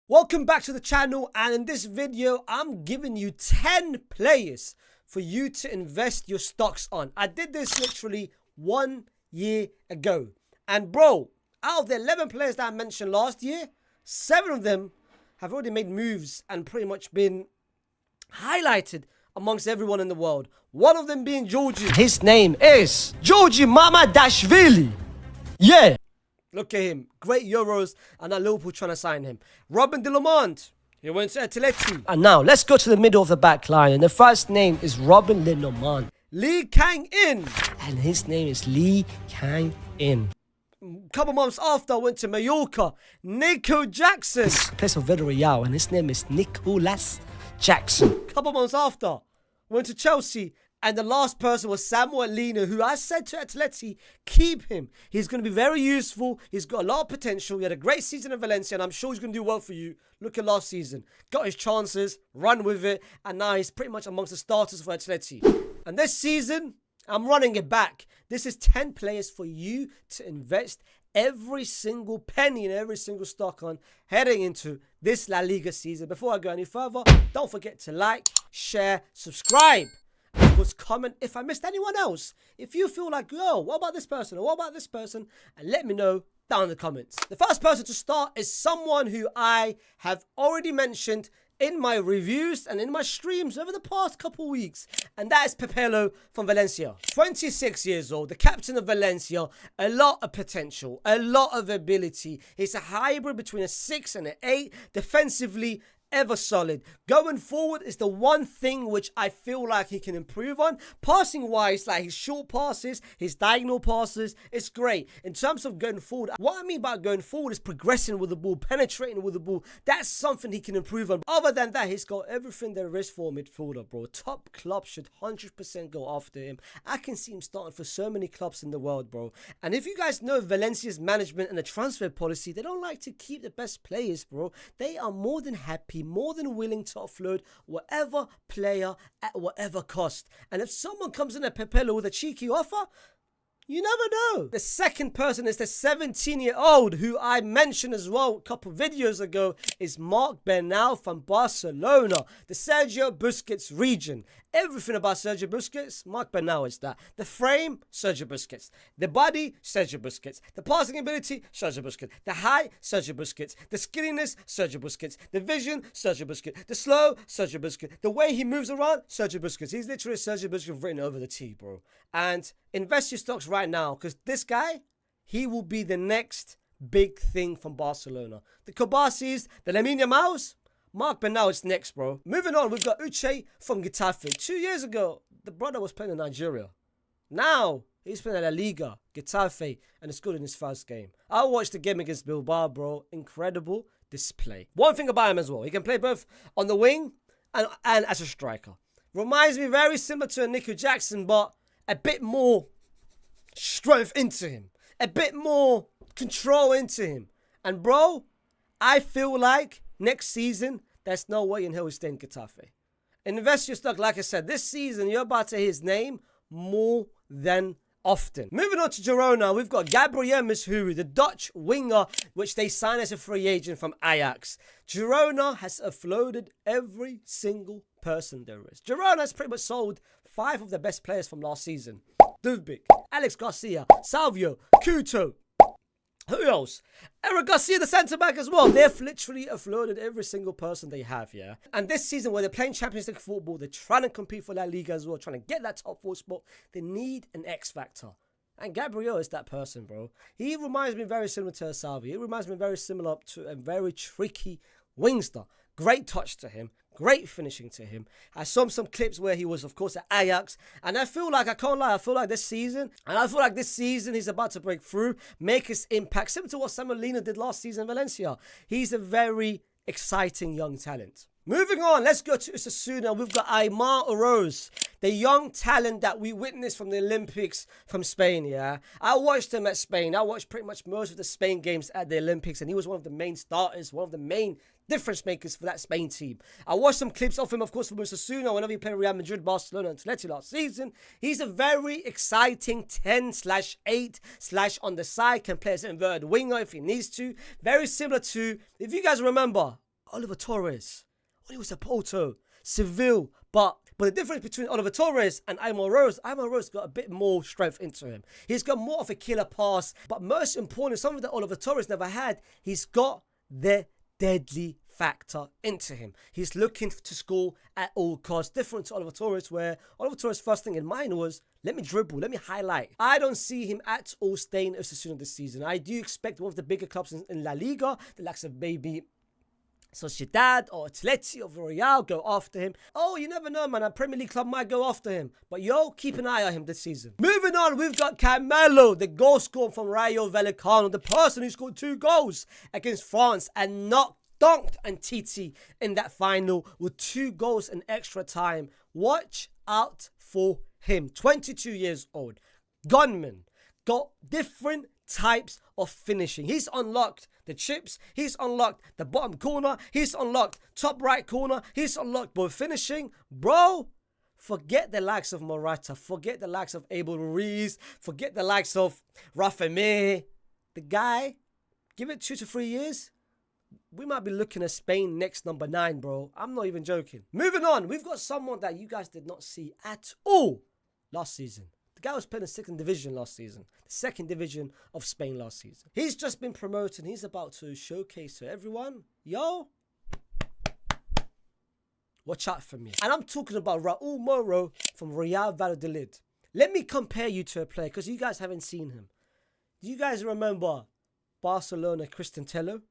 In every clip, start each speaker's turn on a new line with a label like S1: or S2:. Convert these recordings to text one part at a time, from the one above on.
S1: Welcome back to the channel, and in this video I'm giving you 10 players for you to invest your stocks on. I did this literally 1 year ago, and bro, out of the 11 players that I mentioned last year, 7 of them have already made moves and pretty much been highlighted amongst everyone in the world. One of them being Georgie. His name is Georgie Mamadashvili. Yeah. Look at him. Great Euros, and now Liverpool trying to sign him. Robin de Lamont. He went to Atleti. And now, let's go to the middle of the back line. And the first name is Robin de Lamont. Lee Kang-in. And his name is Lee Kang-in. A couple months after, I went to Mallorca. Nico Jackson. He plays for Villarreal, and his name is Nicolas Jackson. A couple months after, went to Chelsea. And the last person was Samuel Lina, who I said to Atleti, keep him. He's going to be very useful. He's got a lot of potential. He had a great season in Valencia, and I'm sure he's going to do well for you. Look at last season. Got his chances, run with it, and now he's pretty much amongst the starters for Atleti. And this season, I'm running it back. This is 10 players for you to invest every single penny and every single stock on heading into this La Liga season. Before I go any further, don't forget to like, share, subscribe. Of course, comment if I missed anyone else. If you feel like, yo, what about this person or what about this person? And let me know down in the comments. The first person to start is someone who I have already mentioned in my reviews and in my streams over the past couple weeks. And that is Pepelo from Valencia. 26 years old, the captain of Valencia. A lot of potential, a lot of ability. He's a hybrid between a 6 and an 8. Defensively, ever solid. Going forward is the one thing which I feel like he can improve on. Passing wise, like his short passes, his diagonal passes, it's great. In terms of going forward, what I mean by going forward is progressing with the ball, penetrating with the ball. That's something he can improve on. Other than that, he's got everything there is for a midfielder, bro. Top clubs should 100% go after him. I can see him starting for so many clubs in the world, bro. And if you guys know Valencia's management and the transfer policy, they don't like to keep the best players, bro. They are more than happy, more than willing to offload whatever player at whatever cost. And if someone comes in at Pepelo with a cheeky offer, you never know. The second person is the 17-year-old who I mentioned as well a couple videos ago, is Marc Bernal from Barcelona, the Sergio Busquets region. Everything about Sergio Busquets, Marc Bernal is that. The frame, Sergio Busquets. The body, Sergio Busquets. The passing ability, Sergio Busquets. The height, Sergio Busquets. The skinniness, Sergio Busquets. The vision, Sergio Busquets. The slow, Sergio Busquets. The way he moves around, Sergio Busquets. He's literally Sergio Busquets written over the T, bro. And invest your stocks right now, because this guy, he will be the next big thing from Barcelona. The Kobasis, the Lamine Yamals, Marc Bernal is next, bro. Moving on, we've got Uche from Getafe. 2 years ago, the brother was playing in Nigeria. Now, he's playing at La Liga, Getafe, and it's good in his first game. I watched the game against Bilbao, bro. Incredible display. One thing about him as well, he can play both on the wing and as a striker. Reminds me very similar to a Nico Jackson, but a bit more strength into him. A bit more control into him. And bro, I feel like next season, there's no way in hell he's staying in Getafe. Invest your stock, like I said, this season, you're about to hear his name more than often. Moving on to Girona, we've got Gabriel Missouri, the Dutch winger, which they signed as a free agent from Ajax. Girona has offloaded every single person there is. Girona has pretty much sold 5 of the best players from last season. Duvbik, Alex Garcia, Salvio, Couto. Who else? Eric Garcia, the centre-back as well. They've literally offloaded every single person they have, yeah? And this season, where they're playing Champions League football, they're trying to compete for La Liga as well, trying to get that top 4 spot. They need an X-factor. And Gabriel is that person, bro. He reminds me very similar to Salvi. He reminds me very similar to a very tricky wingster. Great touch to him. Great finishing to him. I saw some clips where he was, of course, at Ajax. And I feel like, I can't lie, I feel like this season he's about to break through, make his impact, similar to what Samuel Lina did last season in Valencia. He's a very exciting young talent. Moving on, let's go to Osasuna. We've got Aimar Oroz, the young talent that we witnessed from the Olympics from Spain, yeah? I watched him at Spain. I watched pretty much most of the Spain games at the Olympics, and he was one of the main starters, one of the main difference makers for that Spain team. I watched some clips of him, of course, from Osasuna whenever he played Real Madrid, Barcelona, and Atleti last season. He's a very exciting 10/8/ on the side, can play as an inverted winger if he needs to. Very similar to, if you guys remember, Oliver Torres. When he was at Porto, Seville. But the difference between Oliver Torres and Aymar Rose got a bit more strength into him. He's got more of a killer pass. But most importantly, something that Oliver Torres never had, he's got the deadly factor into him. He's looking to score at all costs. Different to Oliver Torres, where Oliver Torres' first thing in mind was, let me dribble, let me highlight. I don't see him at all staying at Osasuna this season. I do expect one of the bigger clubs in La Liga, the likes of maybe Sociedad or Atleti or Villarreal, go after him. Oh, you never know, man. A Premier League club might go after him. But yo, keep an eye on him this season. Moving on, we've got Carmelo, the goal scorer from Rayo Vallecano, the person who scored 2 goals against France and dunked Antiti in that final with 2 goals in extra time. Watch out for him. 22 years old. Gunman. Got different types of finishing. He's unlocked the chips, he's unlocked the bottom corner, he's unlocked top right corner, he's unlocked both finishing. Bro, forget the likes of Morata, forget the likes of Abel Ruiz, forget the likes of Rafa Mir. The guy, give it 2 to 3 years, we might be looking at Spain next number 9, bro. I'm not even joking. Moving on, we've got someone that you guys did not see at all last season. The guy was playing the 2nd division last season. The 2nd division of Spain last season. He's just been promoted. He's about to showcase to everyone, yo, watch out for me. And I'm talking about Raul Moro from Real Valladolid. Let me compare you to a player, because you guys haven't seen him. Do you guys remember Barcelona Christian Tello?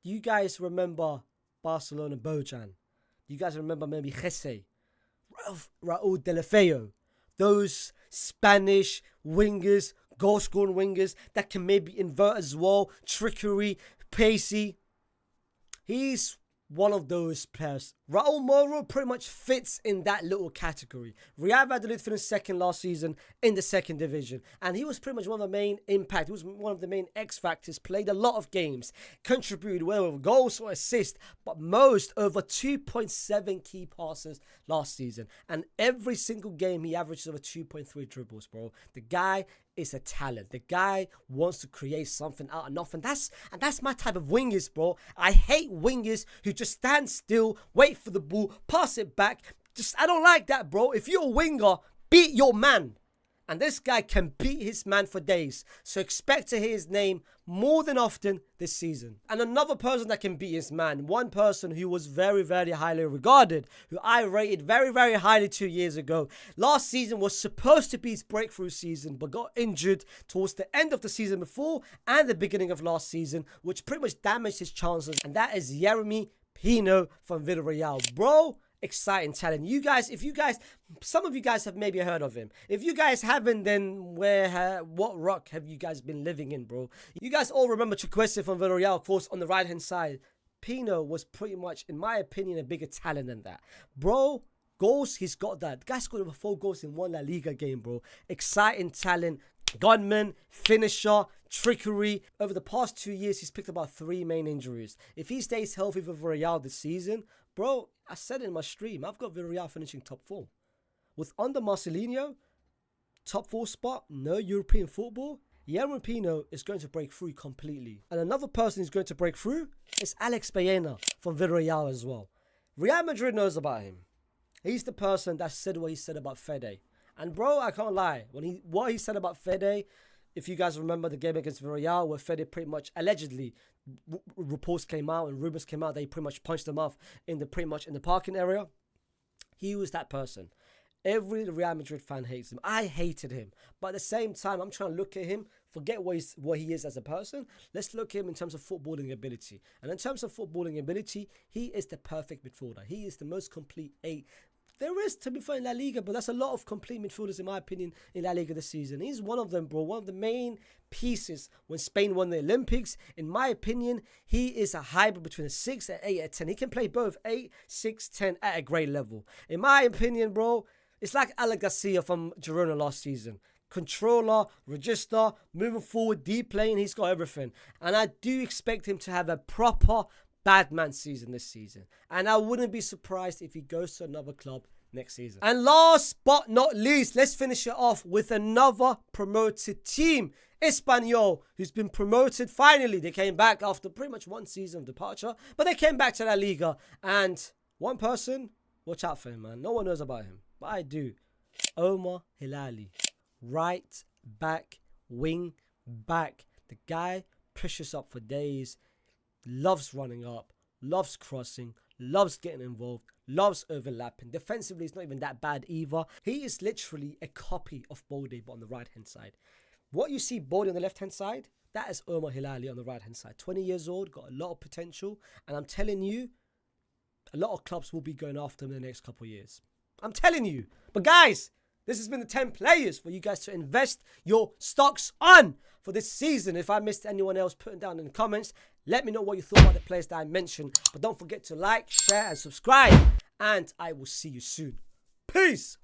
S1: Do you guys remember Barcelona Bojan? Do you guys remember maybe Jesse? Raul Delafeo? Those Spanish wingers, goal-scoring wingers that can maybe invert as well, trickery, pacey. He's one of those players. Raul Moro pretty much fits in that little category. Real Valladolid finished 2nd last season in the 2nd division. And he was pretty much one of the main impact. He was one of the main X factors. Played a lot of games. Contributed well with goals or assists. But most over 2.7 key passes last season. And every single game he averages over 2.3 dribbles, bro. The guy is a talent. The guy wants to create something out of nothing. And that's my type of wingers, bro. I hate wingers who just stand still, wait for the ball, pass it back. I don't like that, bro. If you're a winger, beat your man. And this guy can beat his man for days. So expect to hear his name more than often this season. And another person that can beat his man, one person who was very, very highly regarded, who I rated very, very highly 2 years ago. Last season was supposed to be his breakthrough season, but got injured towards the end of the season before and the beginning of last season, which pretty much damaged his chances. And that is Yeremy Pino from Villarreal. Bro, exciting talent. Some of you guys have maybe heard of him. If you guys haven't, then what rock have you guys been living in, bro? You guys all remember Chukwueze from Villarreal, of course, on the right-hand side. Pino was pretty much, in my opinion, a bigger talent than that. Bro, goals, he's got that. The guy scored over 4 goals in 1 La Liga game, bro. Exciting talent. Gunman, finisher, trickery. Over the past 2 years, he's picked about 3 main injuries. If he stays healthy for Villarreal this season, bro, I said it in my stream, I've got Villarreal finishing top 4. With under Marcelinho, top 4 spot, no European football, Yeremy Pino is going to break through completely. And another person who's going to break through is Alex Baena from Villarreal as well. Real Madrid knows about him. He's the person that said what he said about Fede. And bro, I can't lie. What he said about Fede, if you guys remember the game against Villarreal, where Fede pretty much allegedly reports came out and rumors came out that he pretty much punched him off in the parking area. He was that person. Every Real Madrid fan hates him. I hated him. But at the same time, I'm trying to look at him, forget what he is as a person. Let's look at him in terms of footballing ability. And in terms of footballing ability, he is the perfect midfielder. He is the most complete 8. There is, to be fair, in La Liga, but that's a lot of complete midfielders, in my opinion, in La Liga this season. He's one of them, bro. One of the main pieces when Spain won the Olympics. In my opinion, he is a hybrid between a 6, an 8, a 10. He can play both 8, 6, 10 at a great level. In my opinion, bro, it's like Alex Garcia from Girona last season. Controller, register, moving forward, deep lane, he's got everything. And I do expect him to have a proper bad man season this season. And I wouldn't be surprised if he goes to another club next season. And last but not least, let's finish it off with another promoted team. Espanyol, who's been promoted finally. They came back after pretty much one season of departure, but they came back to La Liga. And one person, watch out for him, man. No one knows about him, but I do. Omar Hilali, right back, wing back. The guy pushes up for days, loves running up, loves crossing, loves getting involved, loves overlapping. Defensively, it's not even that bad either. He is literally a copy of Bode, but on the right-hand side. What you see Bode on the left-hand side, that is Omar Hilali on the right-hand side. 20 years old, got a lot of potential. And I'm telling you, a lot of clubs will be going after him in the next couple of years. I'm telling you. But guys, this has been the 10 players for you guys to invest your stocks on for this season. If I missed anyone else, put it down in the comments. Let me know what you thought about the players that I mentioned. But don't forget to like, share, and subscribe. And I will see you soon. Peace.